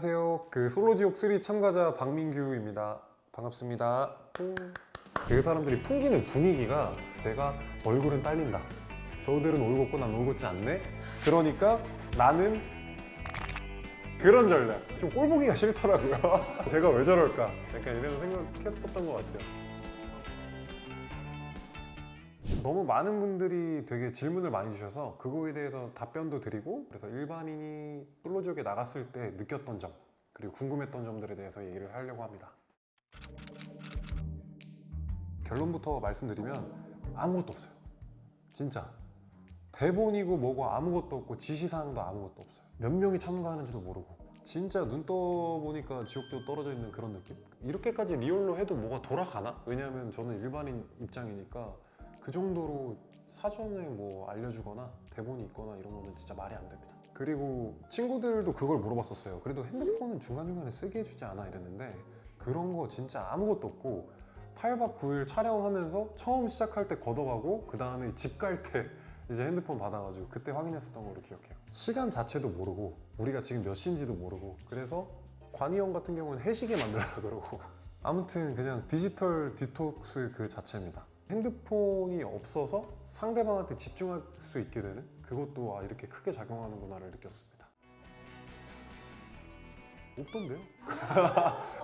안녕하세요. 솔로지옥 3 참가자 박민규입니다. 반갑습니다. 그 사람들이 풍기는 분위기가 내가 얼굴은 딸린다. 저들은 올곧고 난 올곧지 않네. 그러니까 나는 그런 전략. 좀 꼴보기가 싫더라고요. 제가 왜 저럴까? 약간 이런 생각했었던 것 같아요. 너무 많은 분들이 되게 질문을 많이 주셔서 그거에 대해서 답변도 드리고, 그래서 일반인이 솔로지옥에 나갔을 때 느꼈던 점 그리고 궁금했던 점들에 대해서 얘기를 하려고 합니다. 결론부터 말씀드리면 아무것도 없어요. 진짜 대본이고 뭐고 아무것도 없고 지시사항도 아무것도 없어요. 몇 명이 참가하는지도 모르고 진짜 눈 떠보니까 지옥도 떨어져 있는 그런 느낌? 이렇게까지 리얼로 해도 뭐가 돌아가나? 왜냐하면 저는 일반인 입장이니까 그 정도로 사전에 뭐 알려주거나 대본이 있거나 이런 거는 진짜 말이 안 됩니다. 그리고 친구들도 그걸 물어봤었어요. 그래도 핸드폰은 중간중간에 쓰게 해주지 않아? 이랬는데 그런 거 진짜 아무것도 없고 8박 9일 촬영하면서 처음 시작할 때 걷어가고 그 다음에 집 갈 때 이제 핸드폰 받아가지고 그때 확인했었던 걸로 기억해요. 시간 자체도 모르고 우리가 지금 몇 시인지도 모르고, 그래서 관이 형 같은 경우는 해시계 만들려고 그러고 아무튼 그냥 디지털 디톡스 그 자체입니다. 핸드폰이 없어서 상대방한테 집중할 수 있게 되는, 그것도 이렇게 크게 작용하는구나를 느꼈습니다. 없던데요?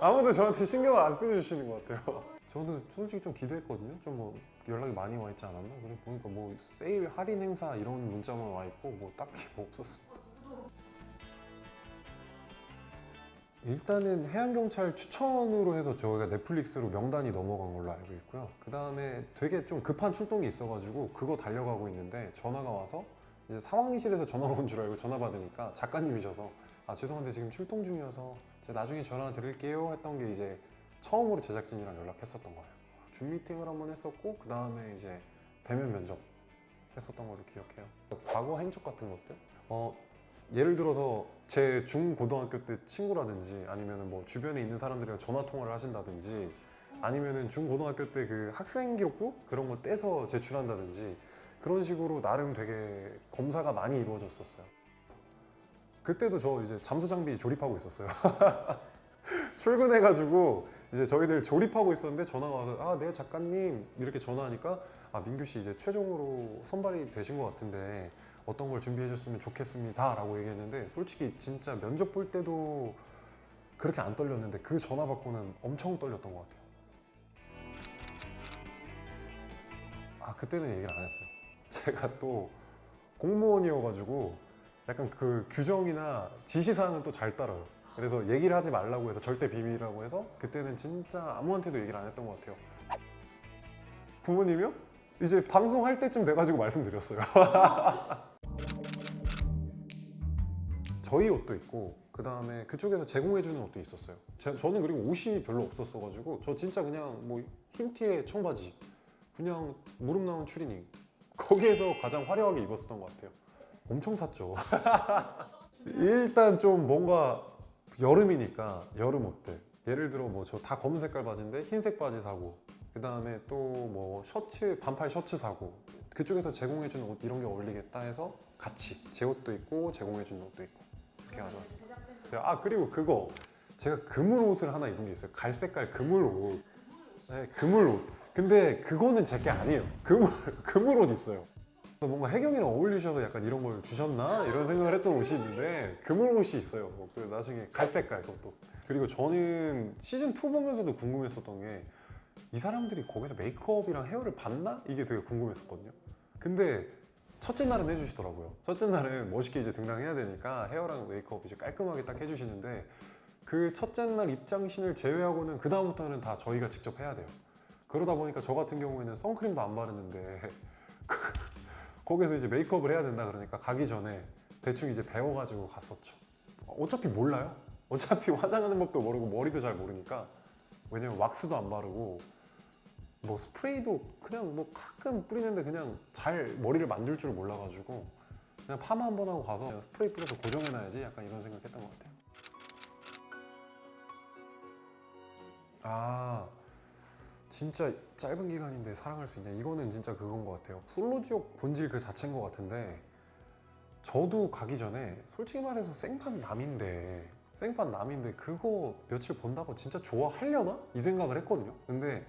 아무도 저한테 신경을 안 써주시는 것 같아요. 저는 솔직히 좀 기대했거든요. 좀 뭐 연락이 많이 와 있지 않았나? 그래 보니까 뭐 세일 할인 행사 이런 문자만 와 있고 뭐 딱히 뭐 없었습니다. 일단은 해양경찰 추천으로 해서 저희가 넷플릭스로 명단이 넘어간 걸로 알고 있고요. 그 다음에 되게 좀 급한 출동이 있어가지고 그거 달려가고 있는데 전화가 와서 이제 상황실에서 전화가 온 줄 알고 전화 받으니까 작가님이셔서 죄송한데 지금 출동 중이어서 제가 나중에 전화 드릴게요 했던 게 이제 처음으로 제작진이랑 연락했었던 거예요. 줌 미팅을 한번 했었고 그 다음에 이제 대면 면접 했었던 걸로 기억해요. 과거 행적 같은 것들? 예를 들어서 제 중고등학교 때 친구라든지 아니면 뭐 주변에 있는 사람들이랑 전화 통화를 하신다든지 아니면은 중고등학교 때 그 학생 기록부 그런 거 떼서 제출한다든지 그런 식으로 나름 되게 검사가 많이 이루어졌었어요. 그때도 저 이제 잠수 장비 조립하고 있었어요. 출근해가지고 이제 저희들 조립하고 있었는데 전화가 와서 네 작가님 이렇게 전화하니까 민규 씨 이제 최종으로 선발이 되신 것 같은데 어떤 걸 준비해 줬으면 좋겠습니다 라고 얘기했는데, 솔직히 진짜 면접 볼 때도 그렇게 안 떨렸는데 그 전화 받고는 엄청 떨렸던 것 같아요. 그때는 얘기를 안 했어요. 제가 또 공무원이어가지고 약간 그 규정이나 지시사항은 또 잘 따라요. 그래서 얘기를 하지 말라고 해서 절대 비밀이라고 해서 그때는 진짜 아무한테도 얘기를 안 했던 것 같아요. 부모님이요? 이제 방송할 때쯤 돼가지고 말씀드렸어요. 저희 옷도 있고 그 다음에 그쪽에서 제공해주는 옷도 있었어요. 저는 그리고 옷이 별로 없었어가지고 저 진짜 그냥 뭐 흰 티에 청바지, 그냥 무릎 나온 추리닝, 거기에서 가장 화려하게 입었었던 것 같아요. 엄청 샀죠. 일단 좀 뭔가 여름이니까 여름 옷들, 예를 들어 뭐 저 다 검은 색깔 바지인데 흰색 바지 사고, 그 다음에 또 뭐 셔츠, 반팔 셔츠 사고, 그쪽에서 제공해주는 옷 이런 게 어울리겠다 해서 같이 제 옷도 있고 제공해주는 옷도 있고 이렇게 가져왔습니다. 그리고 그거 제가 그물 옷을 하나 입은 게 있어요. 갈색깔 그물 옷. 네, 그물 옷. 근데 그거는 제 게 아니에요. 그물 옷 있어요. 뭔가 혜경이랑 어울리셔서 약간 이런 걸 주셨나? 이런 생각을 했던 옷이 있는데 그물 옷이 있어요. 나중에 갈색깔 그것도. 그리고 저는 시즌2 보면서도 궁금했었던 게 이 사람들이 거기서 메이크업이랑 헤어를 받나? 이게 되게 궁금했었거든요. 근데 첫째 날은 해주시더라고요. 첫째 날은 멋있게 이제 등장해야 되니까 헤어랑 메이크업 이제 깔끔하게 딱 해주시는데, 그 첫째 날 입장신을 제외하고는 그 다음부터는 다 저희가 직접 해야 돼요. 그러다 보니까 저 같은 경우에는 선크림도 안 바르는데 거기서 이제 메이크업을 해야 된다 그러니까 가기 전에 대충 이제 배워가지고 갔었죠. 어차피 몰라요. 어차피 화장하는 법도 모르고 머리도 잘 모르니까. 왜냐면 왁스도 안 바르고 뭐 스프레이도 그냥 뭐 가끔 뿌리는데 그냥 잘 머리를 만들 줄 몰라가지고 그냥 파마 한 번 하고 가서 스프레이 뿌려서 고정해놔야지, 약간 이런 생각했던 것 같아요. 진짜 짧은 기간인데 사랑할 수 있냐, 이거는 진짜 그건 것 같아요. 솔로지옥 본질 그 자체인 것 같은데, 저도 가기 전에 솔직히 말해서 생판 남인데 생판 남인데 그거 며칠 본다고 진짜 좋아하려나? 이 생각을 했거든요. 근데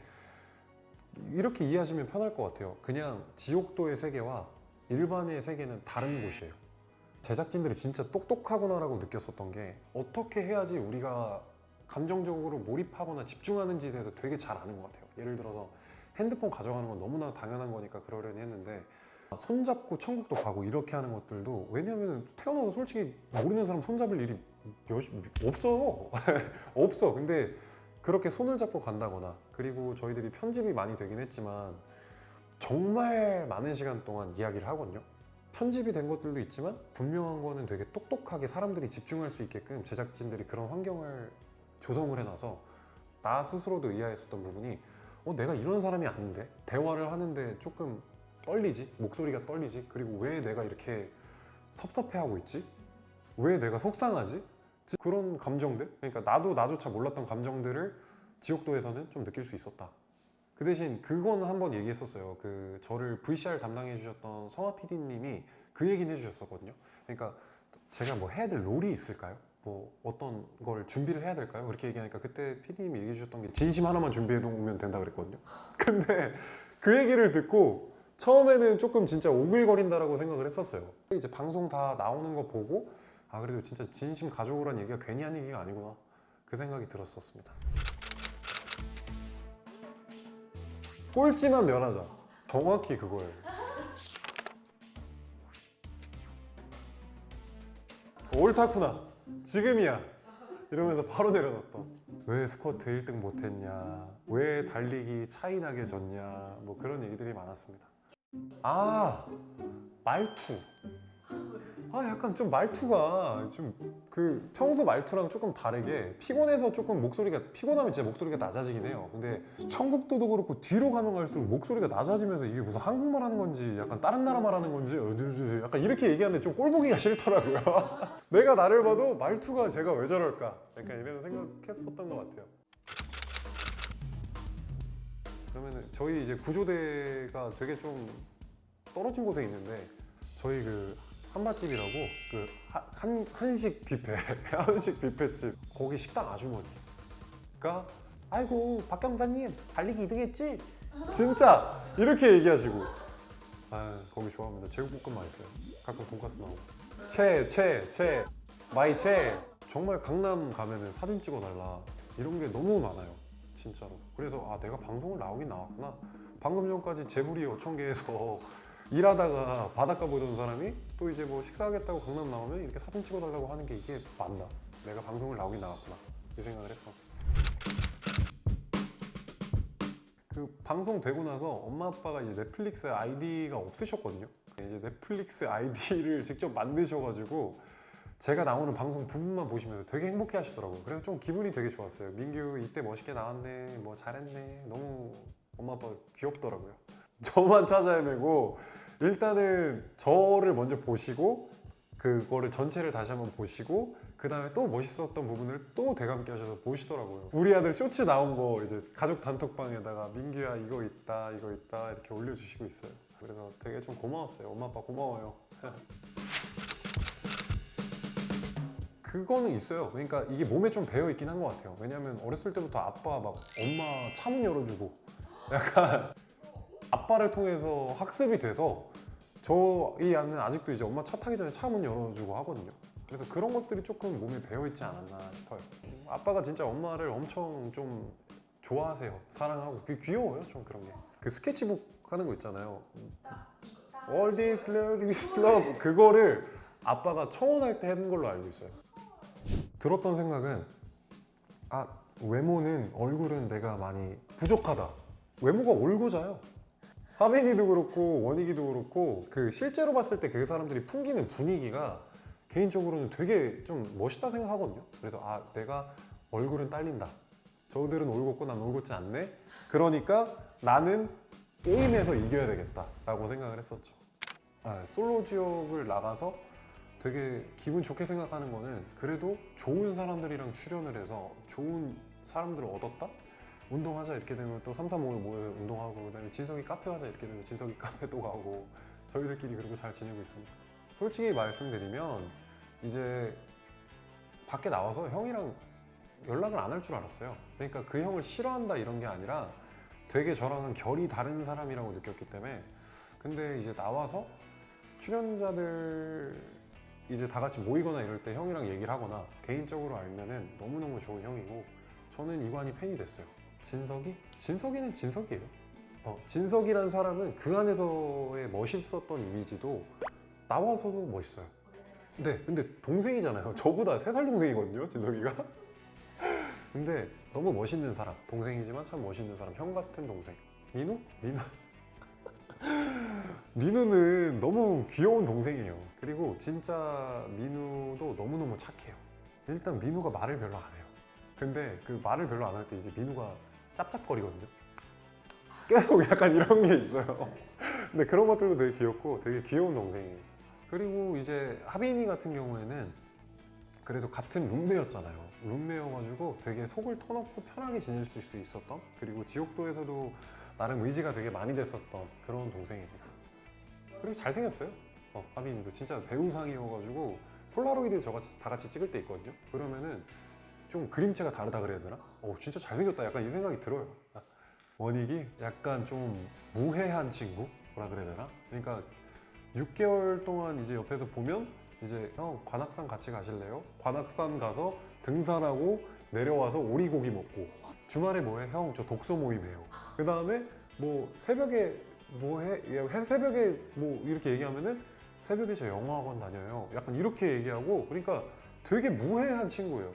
이렇게 이해하시면 편할 것 같아요. 그냥 지옥도의 세계와 일반의 세계는 다른 곳이에요. 제작진들이 진짜 똑똑하구나라고 느꼈었던 게 어떻게 해야지 우리가 감정적으로 몰입하거나 집중하는지에 대해서 되게 잘 아는 것 같아요. 예를 들어서 핸드폰 가져가는 건 너무나 당연한 거니까 그러려니 했는데 손잡고 천국도 가고 이렇게 하는 것들도 왜냐면 태어나서 솔직히 모르는 사람 손잡을 일이 없어요. 없어. 근데 그렇게 손을 잡고 간다거나 그리고 저희들이 편집이 많이 되긴 했지만 정말 많은 시간 동안 이야기를 하거든요. 편집이 된 것들도 있지만 분명한 거는 되게 똑똑하게 사람들이 집중할 수 있게끔 제작진들이 그런 환경을 조성을 해놔서 나 스스로도 의아했었던 부분이 내가 이런 사람이 아닌데 대화를 하는데 조금 떨리지? 목소리가 떨리지? 그리고 왜 내가 이렇게 섭섭해하고 있지? 왜 내가 속상하지? 그런 감정들? 그러니까 나조차 몰랐던 감정들을 지옥도에서는 좀 느낄 수 있었다. 그 대신 그거는 한번 얘기했었어요. 그 저를 VCR 담당해 주셨던 성화 PD님이 그 얘기는 해주셨었거든요. 그러니까 제가 뭐 해야 될 롤이 있을까요? 뭐 어떤 걸 준비를 해야 될까요? 그렇게 얘기하니까 그때 PD님이 얘기해 주셨던 게 진심 하나만 준비해 놓으면 된다 그랬거든요. 근데 그 얘기를 듣고 처음에는 조금 진짜 오글거린다라고 생각을 했었어요. 이제 방송 다 나오는 거 보고 그래도 진짜 진심 가져오라는 얘기가 괜히 한 얘기가 아니구나 그 생각이 들었었습니다. 꼴찌만 면하자. 정확히 그거예요. 옳다구나. 지금이야. 이러면서 바로 내려놨던. 왜 스쿼트 1등 못했냐? 왜 달리기 차이나게 졌냐? 뭐 그런 얘기들이 많았습니다. 말투. 약간 좀 말투가 좀 그 평소 말투랑 조금 다르게 피곤해서 조금 피곤하면 진짜 목소리가 낮아지긴 해요. 근데 천국도도 그렇고 뒤로 가면 갈수록 목소리가 낮아지면서 이게 무슨 한국말 하는 건지 약간 다른 나라 말 하는 건지 약간 이렇게 얘기하는데 좀 꼴보기가 싫더라고요. 내가 나를 봐도 말투가 제가 왜 저럴까? 약간 이런 생각했었던 것 같아요. 그러면은 저희 이제 구조대가 되게 좀 떨어진 곳에 있는데 저희 그 한맛집이라고 그 한식 뷔페 한식 뷔페집 거기 식당 아주머니가 아이고 박 경사님 달리기 2등했지? 진짜 이렇게 얘기하시고 거기 좋아합니다. 제육볶음 맛있어요. 가끔 돈가스 나오고 마이 정말 강남 가면은 사진 찍어달라 이런 게 너무 많아요. 진짜로. 그래서 내가 방송을 나오긴 나왔구나. 방금 전까지 재벌이 어청계에서 일하다가 바닷가 보던 사람이 또 이제 뭐 식사하겠다고 강남 나오면 이렇게 사진 찍어달라고 하는 게 이게 맞나? 내가 방송을 나오긴 나왔구나 이 생각을 했던. 그 방송 되고 나서 엄마 아빠가 이제 넷플릭스 아이디가 없으셨거든요. 이제 넷플릭스 아이디를 직접 만드셔가지고 제가 나오는 방송 부분만 보시면서 되게 행복해 하시더라고요. 그래서 좀 기분이 되게 좋았어요. 민규 이때 멋있게 나왔네, 뭐 잘했네. 너무 엄마 아빠 귀엽더라고요. 저만 찾아 헤매고 일단은 저를 먼저 보시고 그거를 전체를 다시 한번 보시고 그 다음에 또 멋있었던 부분을 또 대감게 하셔서 보시더라고요. 우리 아들 쇼츠 나온 거 이제 가족 단톡방에다가 민규야 이거 있다 이렇게 올려주시고 있어요. 그래서 되게 좀 고마웠어요. 엄마 아빠 고마워요. 그거는 있어요. 그러니까 이게 몸에 좀 배어 있긴 한 것 같아요. 왜냐면 어렸을 때부터 아빠 막 엄마 차문 열어주고 약간 아빠를 통해서 학습이 돼서 저희 아는 아직도 이제 엄마 차 타기 전에 차 문 열어주고 하거든요. 그래서 그런 것들이 조금 몸에 배어있지 않았나 싶어요. 아빠가 진짜 엄마를 엄청 좀 좋아하세요. 사랑하고 귀여워요. 좀 그런 게. 그 스케치북 하는 거 있잖아요. All this love is love 그거를 아빠가 청혼할 때 한 걸로 알고 있어요. 들었던 생각은 외모는 얼굴은 내가 많이 부족하다. 외모가 올고자요. 하빈이도 그렇고 원익이도 그렇고 그 실제로 봤을 때 그 사람들이 풍기는 분위기가 개인적으로는 되게 좀 멋있다 생각하거든요. 그래서 내가 얼굴은 딸린다. 저들은 올곧고 난 올곧지 않네. 그러니까 나는 게임에서 이겨야 되겠다 라고 생각을 했었죠. 솔로 지옥을 나가서 되게 기분 좋게 생각하는 거는 그래도 좋은 사람들이랑 출연을 해서 좋은 사람들을 얻었다? 운동하자 이렇게 되면 또 3, 4, 5일 모여서 운동하고 그다음에 진석이 카페 가자 이렇게 되면 진석이 카페 또 가고 저희들끼리 그렇게 잘 지내고 있습니다. 솔직히 말씀드리면 이제 밖에 나와서 형이랑 연락을 안 할 줄 알았어요. 그러니까 그 형을 싫어한다 이런 게 아니라 되게 저랑은 결이 다른 사람이라고 느꼈기 때문에. 근데 이제 나와서 출연자들 이제 다 같이 모이거나 이럴 때 형이랑 얘기를 하거나 개인적으로 알면은 너무너무 좋은 형이고, 저는 이관이 팬이 됐어요. 진석이? 진석이는 진석이에요. 진석이란 사람은 그 안에서의 멋있었던 이미지도 나와서도 멋있어요. 네, 근데 동생이잖아요. 저보다 3살 동생이거든요, 진석이가. 근데 너무 멋있는 사람, 동생이지만 참 멋있는 사람, 형 같은 동생. 민우? 민우? 민우는 너무 귀여운 동생이에요. 그리고 진짜 민우도 너무너무 착해요. 일단 민우가 말을 별로 안 해요. 근데 그 말을 별로 안 할 때 이제 민우가 짭짭거리거든요. 계속 약간 이런 게 있어요. 근데 그런 것들도 되게 귀엽고 되게 귀여운 동생이에요. 그리고 이제 하빈이 같은 경우에는 그래도 같은 룸메였잖아요. 룸메여가지고 되게 속을 터놓고 편하게 지낼 수 있었던, 그리고 지옥도에서도 나름 의지가 되게 많이 됐었던 그런 동생입니다. 그리고 잘생겼어요. 하빈이도 진짜 배우상이어가지고 폴라로이드 다 같이 찍을 때 있거든요. 그러면은 좀 그림체가 다르다 그래야 되나? 진짜 잘생겼다 약간 이 생각이 들어요. 원익이 약간 좀 무해한 친구라 그래야 되나? 그러니까 6개월 동안 이제 옆에서 보면 이제 형 관악산 같이 가실래요? 관악산 가서 등산하고 내려와서 오리고기 먹고, 주말에 뭐해? 형 저 독서 모임해요. 그 다음에 뭐 새벽에 뭐해? 새벽에 뭐 이렇게 얘기하면은 새벽에 저 영어학원 다녀요. 약간 이렇게 얘기하고, 그러니까 되게 무해한 친구예요.